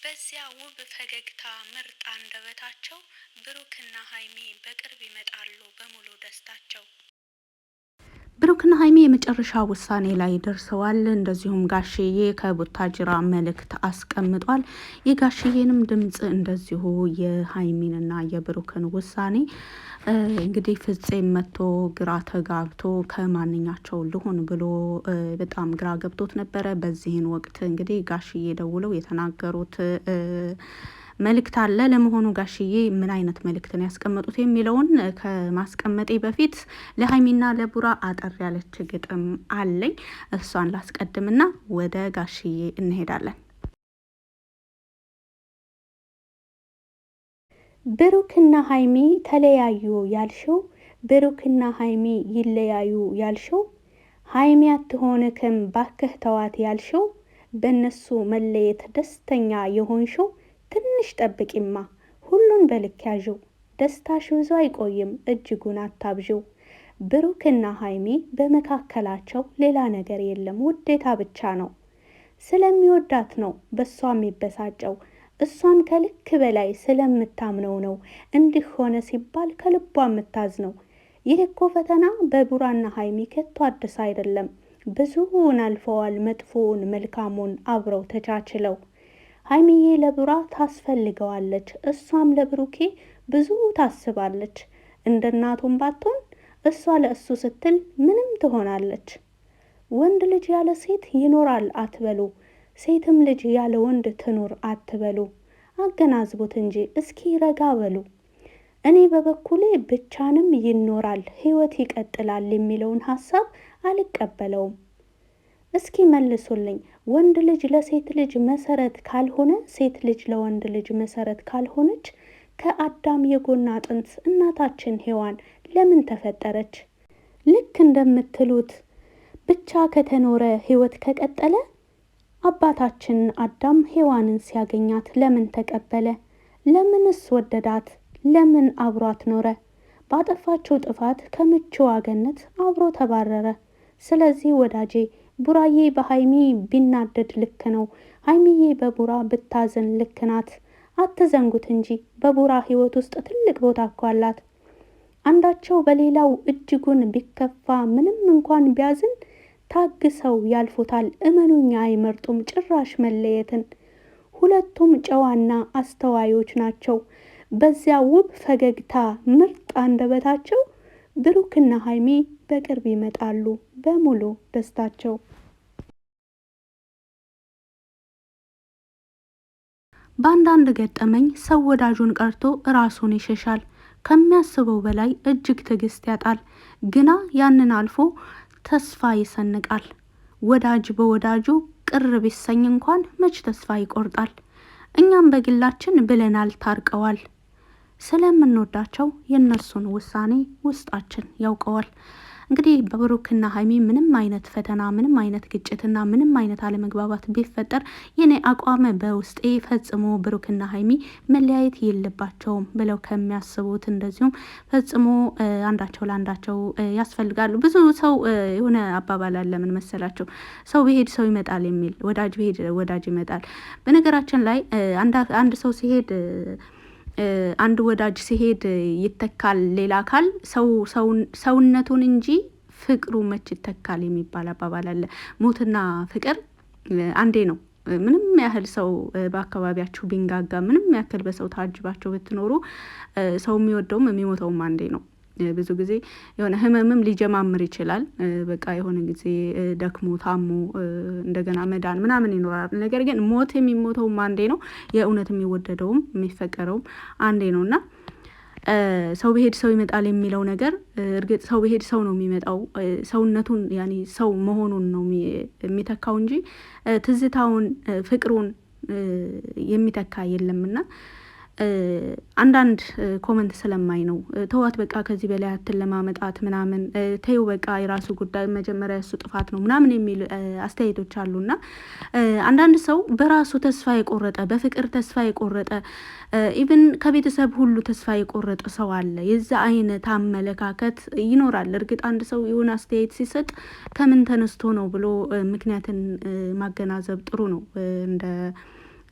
በዚያ ውብ ፈገግታ ምርጥ አንደበታቸው ብሩክና ሀይሚ በቅርብ ይመጣሉ በሙሉ ደስታቸው። ብሩክና ሀይሚ የመጨረሻ ውሳኔ ላይ ደርሰዋል። እንደዚሁም ጋሽዬ ከቡታጅራ መልእክት አስቀምጧል። የጋሽዬንም ድምጽ እንደዚሁ የሀይሚንና የብሩክን ውሳኔ እንግዲህ ፍፄም መጥቶ ግራ ተጋብቶ ከማንኛቸው ልሆን ብሎ በጣም ግራ ገብቶት ነበረ። በዚህን ወቅት እንግዲህ ጋሽዬ ደውለው የተናገሩት መልእክት አለ። ለመሆኑ ጋሽዬ ምን አይነት መልእክትን ያስቀመጡት የሚለውን ከማስቀመጤ በፊት ለሀይሚና ለቡራ አጠር ያለች ግጥም አለኝ። እሷን ላስቀድምና ወደ ጋሽዬ እንሄዳለን። ብሩክና ሀይሚ ተለያዩ ያልሽው፣ ብሩክና ሀይሚ ይለያዩ ያልሽው፣ ሀይሚ አትሆንክም ባክህ ተዋት ያልሽው፣ በእነሱ መለየት ደስተኛ የሆንሽው፣ ትንሽ ጠብቂማ ሁሉን በልክ ያዥው፣ ደስታሽ ብዙ አይቆይም እጅጉን አታብዥው። ብሩክና ሀይሚ በመካከላቸው ሌላ ነገር የለም፣ ውዴታ ብቻ ነው። ስለሚወዳት ነው በሷ የሚበሳጨው፣ እሷም ከልክ በላይ ስለምታምነው ነው እንዲህ ሆነ ሲባል ከልቧ የምታዝነው። ይህ እኮ ፈተና በቡራና ሀይሚ ከቶ አዲስ አይደለም። ብዙውን አልፈዋል፣ መጥፎውን መልካሙን አብረው ተቻችለው። ሀይሚዬ ለቡራ ታስፈልገዋለች፣ እሷም ለብሩኬ ብዙ ታስባለች። እንደ እናቱም ባትሆን እሷ ለእሱ ስትል ምንም ትሆናለች። ወንድ ልጅ ያለ ሴት ይኖራል አትበሉ፣ ሴትም ልጅ ያለ ወንድ ትኑር አትበሉ። አገናዝቡት እንጂ እስኪ ረጋ በሉ። እኔ በበኩሌ ብቻንም ይኖራል ህይወት ይቀጥላል የሚለውን ሀሳብ አልቀበለውም። እስኪ መልሱልኝ። ወንድ ልጅ ለሴት ልጅ መሰረት ካልሆነ፣ ሴት ልጅ ለወንድ ልጅ መሰረት ካልሆነች ከአዳም የጎን አጥንት እናታችን ሔዋን ለምን ተፈጠረች? ልክ እንደምትሉት ብቻ ከተኖረ ህይወት ከቀጠለ አባታችን አዳም ሔዋንን ሲያገኛት ለምን ተቀበለ? ለምንስ ወደዳት? ለምን አብሯት ኖረ? ባጠፋችው ጥፋት ከምቹዋ ገነት አብሮ ተባረረ። ስለዚህ ወዳጄ ቡራዬ በሀይሚ ቢናደድ ልክ ነው፣ ሀይሚዬ በቡራ ብታዝን ልክ ናት። አትዘንጉት እንጂ በቡራ ህይወት ውስጥ ትልቅ ቦታ እኮ አላት። አንዳቸው በሌላው እጅጉን ቢከፋ ምንም እንኳን ቢያዝን ታግሰው ያልፉታል። እመኑኛ አይመርጡም ጭራሽ መለየትን። ሁለቱም ጨዋና አስተዋዮች ናቸው። በዚያ ውብ ፈገግታ ምርጥ አንደበታቸው ብሩክና ሀይሚ በቅርብ ይመጣሉ በሙሉ ደስታቸው። በአንዳንድ ገጠመኝ ሰው ወዳጁን ቀርቶ ራሱን ይሸሻል። ከሚያስበው በላይ እጅግ ትዕግስት ያጣል። ግና ያንን አልፎ ተስፋ ይሰንቃል። ወዳጅ በወዳጁ ቅር ቢሰኝ እንኳን መች ተስፋ ይቆርጣል። እኛም በግላችን ብለናል ታርቀዋል። ስለምንወዳቸው የእነሱን ውሳኔ ውስጣችን ያውቀዋል። እንግዲህ በብሩክና ሀይሚ ምንም አይነት ፈተና፣ ምንም አይነት ግጭትና ምንም አይነት አለመግባባት ቢፈጠር የኔ አቋም በውስጤ ፈጽሞ ብሩክና ሀይሚ መለያየት የለባቸውም ብለው ከሚያስቡት፣ እንደዚሁም ፈጽሞ አንዳቸው ለአንዳቸው ያስፈልጋሉ። ብዙ ሰው የሆነ አባባል አለ፣ ምን መሰላቸው? ሰው ቢሄድ ሰው ይመጣል የሚል፣ ወዳጅ ቢሄድ ወዳጅ ይመጣል። በነገራችን ላይ አንድ ሰው ሲሄድ አንድ ወዳጅ ሲሄድ ይተካል ሌላ አካል፣ ሰውነቱን እንጂ ፍቅሩ መች ይተካል የሚባል አባባል አለ። ሞትና ፍቅር አንዴ ነው። ምንም ያህል ሰው በአካባቢያችሁ ቢንጋጋ፣ ምንም ያክል በሰው ታጅባቸው ብትኖሩ ሰው የሚወደውም የሚሞተውም አንዴ ነው። ብዙ ጊዜ የሆነ ህመምም ሊጀማምር ይችላል። በቃ የሆነ ጊዜ ደክሞ ታሞ እንደገና መዳን ምናምን ይኖራል። ነገር ግን ሞት የሚሞተውም አንዴ ነው። የእውነት የሚወደደውም የሚፈቀረውም አንዴ ነው እና ሰው ቢሄድ ሰው ይመጣል የሚለው ነገር እርግጥ ሰው ቢሄድ ሰው ነው የሚመጣው። ሰውነቱን ያኔ ሰው መሆኑን ነው የሚተካው እንጂ ትዝታውን፣ ፍቅሩን የሚተካ የለምና አንዳንድ ኮመንት ስለማይ ነው ተዋት በቃ ከዚህ በላይ አትለማመጣት ምናምን ተይው በቃ የራሱ ጉዳይ መጀመሪያ እሱ ጥፋት ነው ምናምን የሚል አስተያየቶች አሉና አንዳንድ ሰው በራሱ ተስፋ የቆረጠ በፍቅር ተስፋ የቆረጠ ኢቭን ከቤተሰብ ሁሉ ተስፋ የቆረጠ ሰው አለ። የዛ አይነት አመለካከት ይኖራል። እርግጥ አንድ ሰው የሆነ አስተያየት ሲሰጥ ከምን ተነስቶ ነው ብሎ ምክንያትን ማገናዘብ ጥሩ ነው።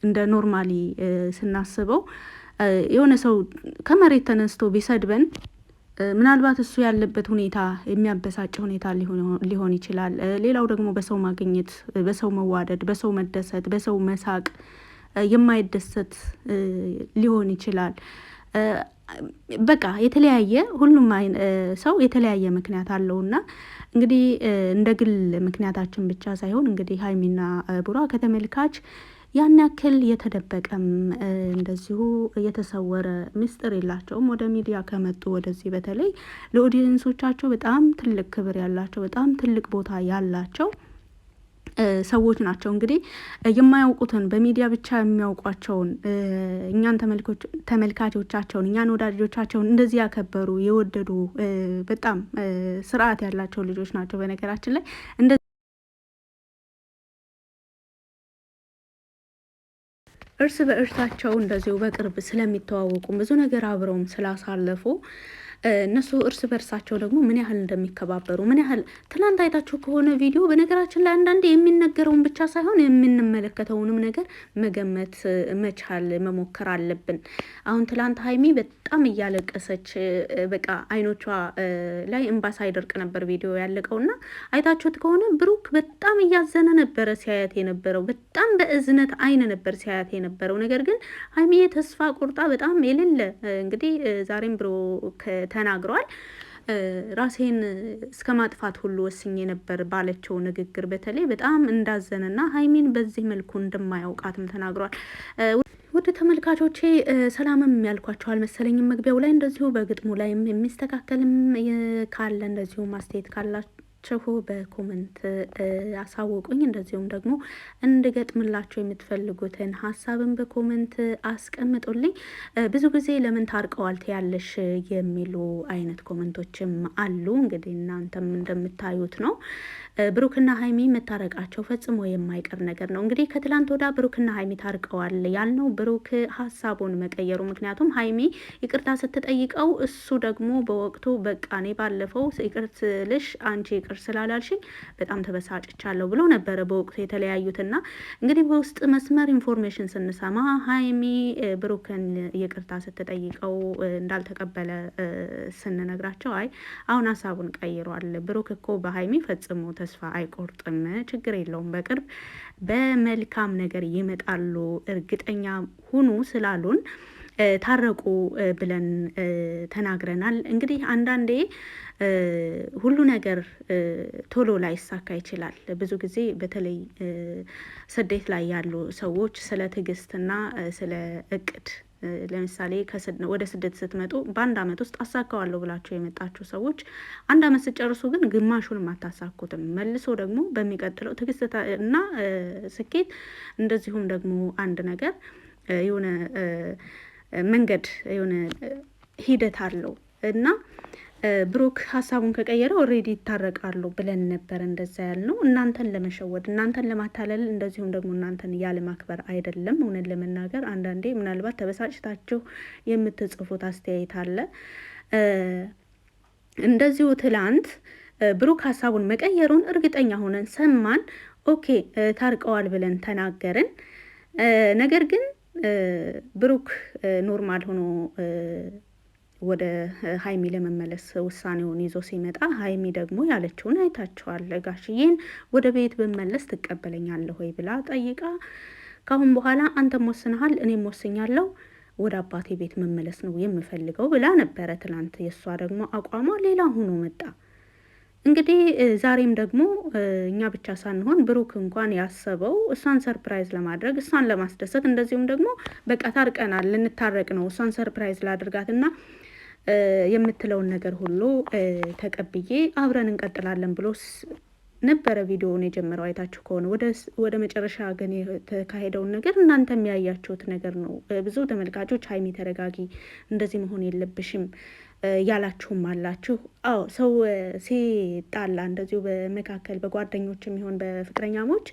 እንደ ኖርማሊ ስናስበው የሆነ ሰው ከመሬት ተነስቶ ቢሰድበን ምናልባት እሱ ያለበት ሁኔታ የሚያበሳጭ ሁኔታ ሊሆን ይችላል። ሌላው ደግሞ በሰው ማግኘት፣ በሰው መዋደድ፣ በሰው መደሰት፣ በሰው መሳቅ የማይደሰት ሊሆን ይችላል። በቃ የተለያየ ሁሉም ሰው የተለያየ ምክንያት አለውና እንግዲህ እንደ ግል ምክንያታችን ብቻ ሳይሆን እንግዲህ ሀይሚና ቡራ ከተመልካች ያን ያክል የተደበቀም እንደዚሁ የተሰወረ ምስጢር የላቸውም። ወደ ሚዲያ ከመጡ ወደዚህ በተለይ ለኦዲየንሶቻቸው በጣም ትልቅ ክብር ያላቸው በጣም ትልቅ ቦታ ያላቸው ሰዎች ናቸው። እንግዲህ የማያውቁትን በሚዲያ ብቻ የሚያውቋቸውን እኛን ተመልካቾቻቸውን እኛን ወዳጆቻቸውን እንደዚህ ያከበሩ የወደዱ በጣም ስርዓት ያላቸው ልጆች ናቸው። በነገራችን ላይ እርስ በእርሳቸው እንደዚሁ በቅርብ ስለሚተዋወቁ ብዙ ነገር አብረውም ስላሳለፉ እነሱ እርስ በርሳቸው ደግሞ ምን ያህል እንደሚከባበሩ ምን ያህል ትናንት አይታችሁ ከሆነ ቪዲዮ፣ በነገራችን ላይ አንዳንዴ የሚነገረውን ብቻ ሳይሆን የምንመለከተውንም ነገር መገመት መቻል መሞከር አለብን። አሁን ትላንት ሀይሚ በጣም እያለቀሰች በቃ አይኖቿ ላይ እንባ ሳይደርቅ ነበር ቪዲዮ ያለቀውና አይታችሁት ከሆነ ብሩክ በጣም እያዘነ ነበረ ሲያያት የነበረው፣ በጣም በእዝነት አይን ነበር ሲያያት የነበረው። ነገር ግን ሀይሚ ተስፋ ቁርጣ በጣም የሌለ እንግዲህ ዛሬም ብሩክ ተናግሯል። ራሴን እስከ ማጥፋት ሁሉ ወስኜ ነበር ባለችው ንግግር በተለይ በጣም እንዳዘነና ሀይሚን በዚህ መልኩ እንደማያውቃትም ተናግሯል። ወደ ተመልካቾቼ ሰላምም ያልኳቸዋል መሰለኝም መግቢያው ላይ እንደዚሁ በግጥሙ ላይም የሚስተካከልም ካለ እንደዚሁ ማስተያየት ካላችሁ በኮመንት አሳውቁኝ። እንደዚሁም ደግሞ እንድገጥምላቸው የምትፈልጉትን ሀሳብን በኮመንት አስቀምጡልኝ። ብዙ ጊዜ ለምን ታርቀዋል ትያለሽ የሚሉ አይነት ኮመንቶችም አሉ። እንግዲህ እናንተም እንደምታዩት ነው ብሩክና ሀይሚ መታረቃቸው ፈጽሞ የማይቀር ነገር ነው። እንግዲህ ከትላንት ወዳ ብሩክና ሀይሚ ታርቀዋል ያልነው ብሩክ ሀሳቡን መቀየሩ፣ ምክንያቱም ሀይሚ ይቅርታ ስትጠይቀው እሱ ደግሞ በወቅቱ በቃ እኔ ባለፈው ይቅርት ልሽ አንቺ ይቅር ስላላልሽኝ በጣም ተበሳጭቻለሁ ብሎ ነበረ በወቅቱ የተለያዩትና እንግዲህ በውስጥ መስመር ኢንፎርሜሽን ስንሰማ ሀይሚ ብሩክን ይቅርታ ስትጠይቀው እንዳልተቀበለ ስንነግራቸው አይ አሁን ሀሳቡን ቀይሯል፣ ብሩክ እኮ በሀይሚ ፈጽሞ ተስፋ አይቆርጥም፣ ችግር የለውም፣ በቅርብ በመልካም ነገር ይመጣሉ፣ እርግጠኛ ሁኑ ስላሉን ታረቁ ብለን ተናግረናል። እንግዲህ አንዳንዴ ሁሉ ነገር ቶሎ ላይ ይሳካ ይችላል። ብዙ ጊዜ በተለይ ስደት ላይ ያሉ ሰዎች ስለ ትዕግስትና ስለ እቅድ ለምሳሌ ወደ ስደት ስትመጡ በአንድ አመት ውስጥ አሳካዋለሁ ብላችሁ የመጣችሁ ሰዎች አንድ አመት ስጨርሱ ግን ግማሹንም አታሳኩትም። መልሶ ደግሞ በሚቀጥለው ትዕግስት እና ስኬት እንደዚሁም ደግሞ አንድ ነገር የሆነ መንገድ የሆነ ሂደት አለው እና ብሩክ ሀሳቡን ከቀየረ ኦልሬዲ ይታረቃሉ ብለን ነበር እንደዛ ያልነው። እናንተን ለመሸወድ እናንተን ለማታለል እንደዚሁም ደግሞ እናንተን ያለ ማክበር አይደለም። እውነት ለመናገር አንዳንዴ ምናልባት ተበሳጭታችሁ የምትጽፉት አስተያየት አለ። እንደዚሁ ትላንት ብሩክ ሀሳቡን መቀየሩን እርግጠኛ ሆነን ሰማን። ኦኬ ታርቀዋል ብለን ተናገርን። ነገር ግን ብሩክ ኖርማል ሆኖ ወደ ሀይሚ ለመመለስ ውሳኔውን ይዞ ሲመጣ ሀይሚ ደግሞ ያለችውን አይታችኋል። ጋሽዬን ወደ ቤት ብመለስ ትቀበለኛለህ ወይ ብላ ጠይቃ ካሁን በኋላ አንተም ወስነሃል እኔም ወስኛለሁ ወደ አባቴ ቤት መመለስ ነው የምፈልገው ብላ ነበረ ትናንት። የእሷ ደግሞ አቋሟ ሌላ ሆኖ መጣ። እንግዲህ ዛሬም ደግሞ እኛ ብቻ ሳንሆን ብሩክ እንኳን ያሰበው እሷን ሰርፕራይዝ ለማድረግ እሷን ለማስደሰት እንደዚሁም ደግሞ በቃ ታርቀናል ልንታረቅ ነው እሷን ሰርፕራይዝ ላድርጋትና የምትለውን ነገር ሁሉ ተቀብዬ አብረን እንቀጥላለን ብሎ ነበረ ቪዲዮውን የጀመረው። አይታችሁ ከሆነ ወደ መጨረሻ ግን የተካሄደውን ነገር እናንተ የሚያያችሁት ነገር ነው። ብዙ ተመልካቾች ሀይሚ ተረጋጊ፣ እንደዚህ መሆን የለብሽም ያላችሁም አላችሁ። አዎ ሰው ሲጣላ እንደዚሁ በመካከል በጓደኞች የሚሆን በፍቅረኛሞች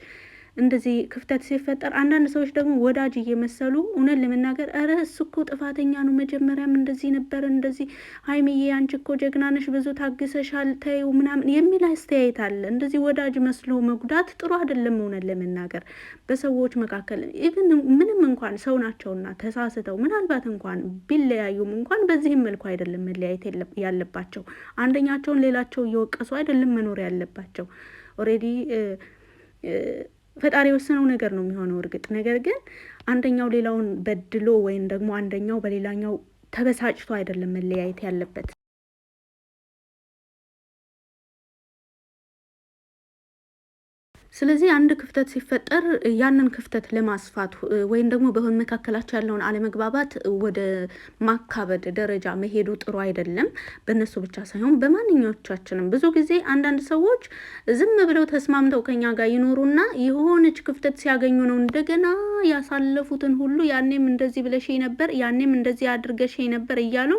እንደዚህ ክፍተት ሲፈጠር አንዳንድ ሰዎች ደግሞ ወዳጅ እየመሰሉ እውነት ለመናገር ኧረ እሱ እኮ ጥፋተኛ ነው፣ መጀመሪያም እንደዚህ ነበር፣ እንደዚህ ሀይሚዬ አንቺ እኮ ጀግና ነሽ፣ ብዙ ታግሰሻል፣ ተይው ምናምን የሚል አስተያየት አለ። እንደዚህ ወዳጅ መስሎ መጉዳት ጥሩ አይደለም። እውነት ለመናገር በሰዎች መካከል ኢቭን ምንም እንኳን ሰው ናቸውና ተሳስተው ምናልባት እንኳን ቢለያዩም እንኳን በዚህም መልኩ አይደለም መለያየት ያለባቸው። አንደኛቸውን ሌላቸው እየወቀሱ አይደለም መኖር ያለባቸው። ኦልሬዲ ፈጣሪ የወሰነው ነገር ነው የሚሆነው እርግጥ። ነገር ግን አንደኛው ሌላውን በድሎ ወይም ደግሞ አንደኛው በሌላኛው ተበሳጭቶ አይደለም መለያየት ያለበት። ስለዚህ አንድ ክፍተት ሲፈጠር ያንን ክፍተት ለማስፋት ወይም ደግሞ በመካከላቸው ያለውን አለመግባባት ወደ ማካበድ ደረጃ መሄዱ ጥሩ አይደለም። በእነሱ ብቻ ሳይሆን በማንኛዎቻችንም ብዙ ጊዜ አንዳንድ ሰዎች ዝም ብለው ተስማምተው ከኛ ጋር ይኖሩና የሆነች ክፍተት ሲያገኙ ነው እንደገና ያሳለፉትን ሁሉ ያኔም እንደዚህ ብለሽ ነበር፣ ያኔም እንደዚህ አድርገሽ ነበር እያሉ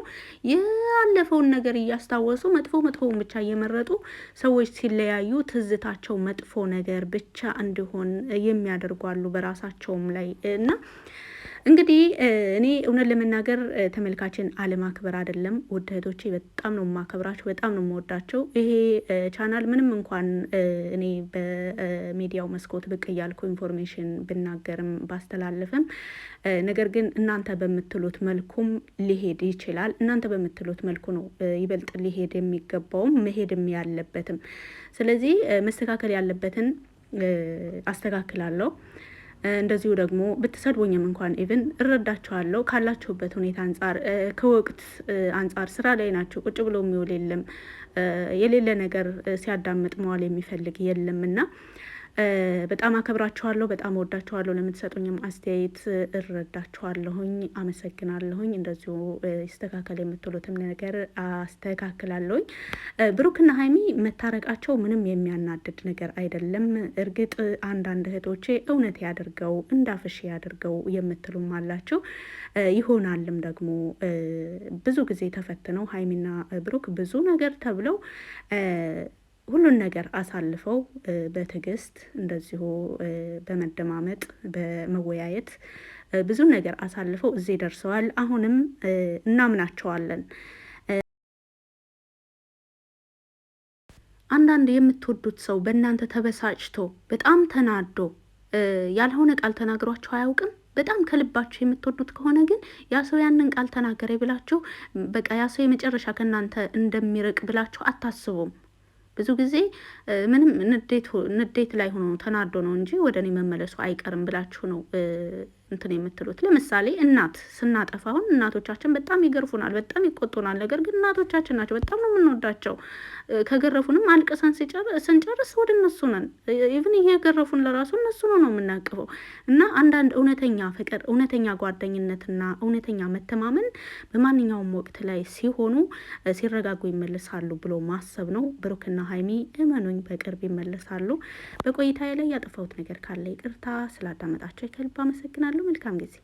ያለፈውን ነገር እያስታወሱ መጥፎውን ብቻ እየመረጡ ሰዎች ሲለያዩ ትዝታቸው መጥፎ ነገር ብቻ እንዲሆን የሚያደርጓሉ በራሳቸውም ላይ እና እንግዲህ እኔ እውነት ለመናገር ተመልካችን አለማክበር አይደለም። ውድ እህቶቼ በጣም ነው የማከብራቸው፣ በጣም ነው የምወዳቸው። ይሄ ቻናል ምንም እንኳን እኔ በሚዲያው መስኮት ብቅ እያልኩ ኢንፎርሜሽን ብናገርም ባስተላለፍም፣ ነገር ግን እናንተ በምትሉት መልኩም ሊሄድ ይችላል። እናንተ በምትሉት መልኩ ነው ይበልጥ ሊሄድ የሚገባውም መሄድም ያለበትም። ስለዚህ መስተካከል ያለበትን አስተካክላለሁ። እንደዚሁ ደግሞ ብትሰድቡኝም እንኳን ኢቭን እረዳችኋለሁ ካላችሁበት ሁኔታ አንጻር፣ ከወቅት አንጻር ስራ ላይ ናቸው። ቁጭ ብሎ የሚውል የለም፣ የሌለ ነገር ሲያዳምጥ መዋል የሚፈልግ የለም እና በጣም አከብራችኋለሁ፣ በጣም ወዳችኋለሁ። ለምትሰጡኝም አስተያየት እረዳችኋለሁኝ፣ አመሰግናለሁኝ። እንደዚሁ ይስተካከል የምትሉትም ነገር አስተካክላለሁኝ። ብሩክና ሀይሚ መታረቃቸው ምንም የሚያናድድ ነገር አይደለም። እርግጥ አንዳንድ እህቶቼ እውነት ያድርገው እንዳፍሽ ያድርገው የምትሉም አላቸው። ይሆናልም ደግሞ ብዙ ጊዜ ተፈትነው ሀይሚና ብሩክ ብዙ ነገር ተብለው ሁሉን ነገር አሳልፈው በትዕግስት እንደዚሁ በመደማመጥ በመወያየት ብዙ ነገር አሳልፈው እዚህ ደርሰዋል። አሁንም እናምናቸዋለን። አንዳንድ የምትወዱት ሰው በእናንተ ተበሳጭቶ በጣም ተናዶ ያልሆነ ቃል ተናግሯቸው አያውቅም። በጣም ከልባችሁ የምትወዱት ከሆነ ግን ያ ሰው ያንን ቃል ተናገረ ብላችሁ በቃ ያ ሰው የመጨረሻ ከእናንተ እንደሚርቅ ብላችሁ አታስቡም። ብዙ ጊዜ ምንም ንዴት ላይ ሆኖ ተናዶ ነው እንጂ ወደ እኔ መመለሱ አይቀርም ብላችሁ ነው እንትን የምትሉት። ለምሳሌ እናት ስናጠፋ አሁን እናቶቻችን በጣም ይገርፉናል፣ በጣም ይቆጡናል። ነገር ግን እናቶቻችን ናቸው፣ በጣም ነው የምንወዳቸው። ከገረፉንም አልቅሰን ስንጨርስ ወደ እነሱ ነን። ኢቭን እየገረፉን ለራሱ እነሱ ነው የምናቅፈው። እና አንዳንድ እውነተኛ ፍቅር፣ እውነተኛ ጓደኝነትና እውነተኛ መተማመን በማንኛውም ወቅት ላይ ሲሆኑ ሲረጋጉ ይመለሳሉ ብሎ ማሰብ ነው። ብሩክና ሀይሚ እመኑኝ በቅርብ ይመለሳሉ። በቆይታዬ ላይ ያጠፋሁት ነገር ካለ ይቅርታ። ስላዳመጣቸው ከልብ አመሰግናለሁ። መልካም ጊዜ